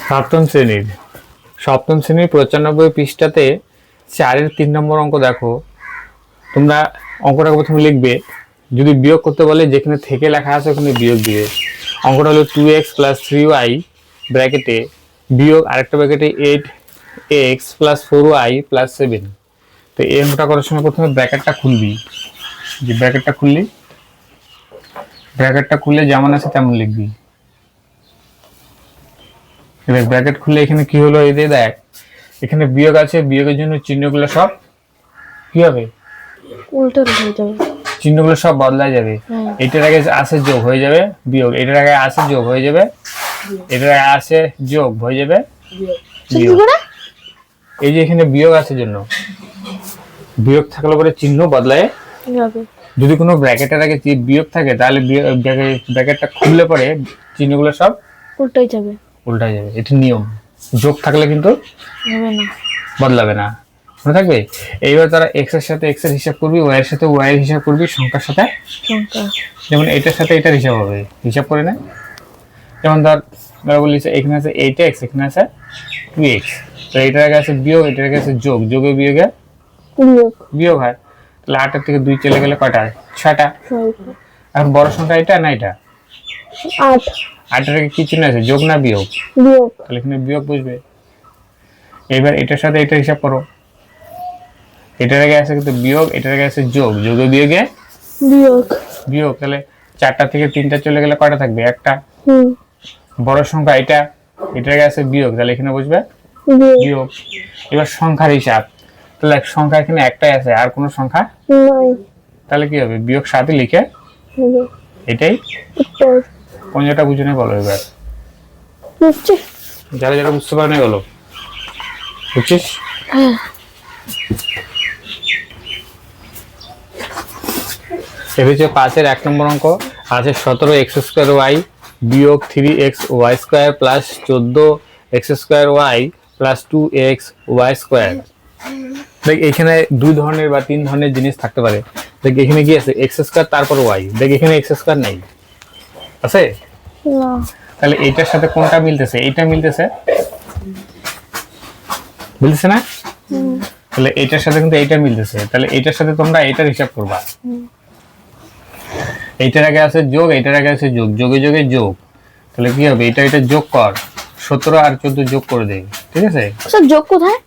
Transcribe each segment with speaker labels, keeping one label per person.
Speaker 1: সপ্তম শ্রেণীর 95 পৃষ্ঠাতে 4-এর 3 নম্বর অঙ্ক দেখো। তোমরা অঙ্কটা প্রথমে লিখবে, যদি বিয়োগ করতে বলে যেখানে থেকে লেখা আছে ওখানে বিয়োগ দিবে। অঙ্কটা হলো 2x + 3y ব্র্যাকেটে বিয়োগ আরেকটা ব্র্যাকেটে 8x + 4y + 7। তো এই অঙ্কটা করার সময় প্রথমে ব্র্যাকেটটা খুলবি, যে ব্র্যাকেটটা খুলে যেমন আছে তেমন লিখবি। এবার ব্র্যাকেট খুলে এখানে কি হলো, এই যে দেখ এখানে বিয়োগ আছে, বিয়োগের জন্য চিহ্নগুলো সব কি হবে,
Speaker 2: উল্টো হয়ে যাবে,
Speaker 1: চিহ্নগুলো সব বদলা যাবে। এটার আগে আছে যোগ হয়ে যাবে বিয়োগ, এটার আগে আছে যোগ হয়ে যাবে, এটার আগে আছে যোগ হয়ে যাবে বিয়োগ। এই যে এখানে বিয়োগ আছে জন্য বিয়োগ থাকলে পরে চিহ্ন বদলায়
Speaker 2: যাবে।
Speaker 1: যদি কোনো ব্র্যাকেটের আগে বিয়োগ থাকে তাহলে ব্র্যাকেটটা খুললে পরে চিহ্নগুলো সব
Speaker 2: উল্টাই যাবে।
Speaker 1: এটা নিয়ম। যোগ থাকলে কিন্তু
Speaker 2: হবে না,
Speaker 1: বদলাবে না, মনে থাকবে। এইবার তারা এক্স এর সাথে এক্স এর হিসাব করবি, ওয়াই এর সাথে ওয়াই এর হিসাব করবি, সংখ্যার সাথে
Speaker 2: সংখ্যা।
Speaker 1: যেমন এটার সাথে এটার হিসাব হবে, হিসাব করে না। যেমন ধর বলিস এখানে আছে 8x, এখানে আছে 2x, তো এটার আগে আছে বিয়োগ, এটার আগে আছে যোগ, যোগে বিয়োগে বিয়োগ হয়। তাহলে 8 থেকে 2 চলে গেলে কয়টা, 6টা। এখন বড় সংখ্যা এটা না এটা
Speaker 2: 8,
Speaker 1: 8 এর আগে কি চিহ্ন আছে, যোগ না বিয়োগ? তাহলে এখানে বিয়োগ বুঝবে। এবার এটার সাথে এটার হিসাব করো, এটার আগে আছে কিন্তু বিয়োগ, এটার আগে আছে যোগ, যোগে বিয়োগে বিয়োগ। তাহলে 4টা থেকে 3টা চলে গেলে কয়টা থাকবে, একটা। বড় সংখ্যা এটা, এটার আগে আছে বিয়োগ, তাহলে এখানে বুঝবে বিয়োগ। এবার সংখ্যার হিসাব, তাহলে সংখ্যা এখানে একটাই আছে, আর কোনো সংখ্যা নাই, তাহলে কি হবে, বিয়োগ 7 লিখে এটাই উত্তর। কোন যেটা বুঝে নেই বলো এবার, যারা যারা বুঝতে পারে না বলো, বুঝছিস? এটা হচ্ছে 5-এর 1 নম্বর অঙ্ক। আছে 17x² বিয়োগ 3xy² plus 14x² plus 2xy²। দেখ এখানে 2 ধরনের বা 3 ধরনের জিনিস থাকতে পারে। দেখ এখানে কি আছে, x² তারপর y। দেখ এখানে x² নাই, আছে না? তাহলে এইটার সাথে কোনটা মিলতেছে, এইটা মিলতেছে না? তাহলে এইটার সাথে কিন্তু এইটা মিলতেছে, তাহলে এইটার সাথে তোমরা এইটার হিসাব করবা। এইটার আগে আছে যোগ, এইটার আগে আছে যোগ, যোগে যোগে যোগ, তাহলে কি হবে, এটা যোগ কর, 17 আর 14 যোগ করে দেই, ঠিক আছে?
Speaker 2: স্যার যোগ কোথায়?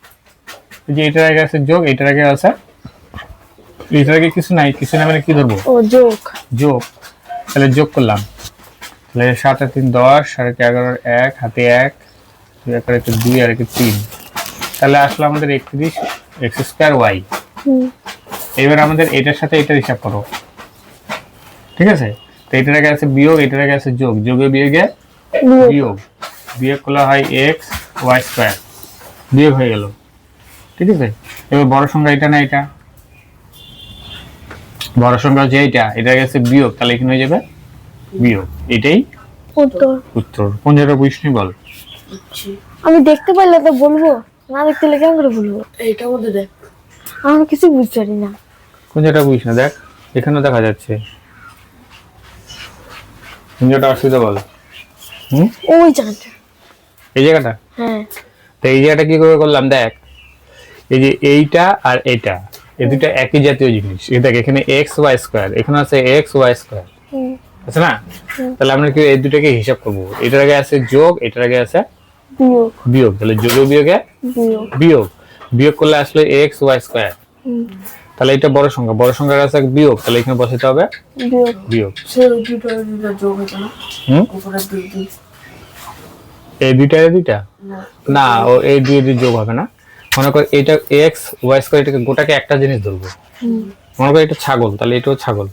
Speaker 1: যে এটার আগে আছে যোগ, এটার আগে আছে, এটার আগে কিছু নাই, কিছু না মানে কি ধরবো,
Speaker 2: ও যোগ।
Speaker 1: তাহলে যোগ করলাম, তাহলে 7 আর 3 10, 11 1 হাতে 1, 2 আর 2 আর 3, তাহলে আসলে আমাদের 31x²y। এবার আমাদের এটার সাথে এটার হিসাব করো, ঠিক আছে? তো এটার আগে আছে বিয়োগ, এটার আগে আছে যোগ, যোগে বিয়োগে বিয়োগ করলে হয় xy², বিয়োগ হয়ে গেল, ঠিক আছে? এবার বড় সংখ্যা এটা না এটা, বড় সংখ্যা হচ্ছে এইটা, এটার আগে আছে বিয়োগ, তাহলে এখানে হয়ে যাবে বিয়োগ, এটাই উত্তর। কোন জায়গা বুঝনি বল?
Speaker 2: আমি দেখতে পারলে তো বলবো, না দেখতে পেলে কেমন করে বলবো? এইটার মধ্যে দেখ, আমি কিছু বুঝতে পারি না।
Speaker 1: কোন জায়গা বুঝিস না, দেখ এখানে দেখা যাচ্ছে, কোন জায়গাটা অসুবিধা বল?
Speaker 2: ওই জায়গাটা,
Speaker 1: এই জায়গাটা।
Speaker 2: হ্যাঁ,
Speaker 1: তো এই জায়গাটা কি করে করলাম, দেখ এই যে এইটা আর এইটা, এই দুটো একই জাতীয় জিনিস। এই দেখ এখানে xy², এখানে আছে xy², আছে না? তাহলে আমরা কি এই দুটোকে হিসাব করব, এটার আগে আছে যোগ, এটার আগে আছে বিয়োগ, তাহলে যোগ বিয়োগে বিয়োগ করলে আসলে xy²। তাহলে এটা বড় সংখ্যা, বড় সংখ্যার আছে বিয়োগ, তাহলে এখানে বসাতে হবে বিয়োগ। এই দুইটা না, ও এই দুই যোগ হবে না। মনে কর এটা xy², এটাকে গোটাকে একটা জিনিস ধরবো, মনে কর এটা ছাগল, তাহলে এটাও ছাগল,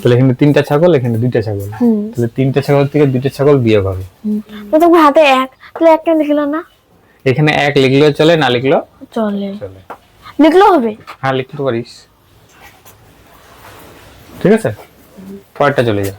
Speaker 1: তাহলে এখানে 3টা ছাগল, এখানে 2টা ছাগল, তাহলে 3টা ছাগল থেকে 2টা ছাগল বিয়োগ হবে।
Speaker 2: প্রথমে হাতে 1, তাহলে একটা লিখলো না,
Speaker 1: এখানে 1 লিখলেও চলে, না লিখলেও
Speaker 2: চলে, লিখলেও হবে।
Speaker 1: হ্যাঁ লিখতে পারিস, ঠিক আছে? পরেরটা চলে যা।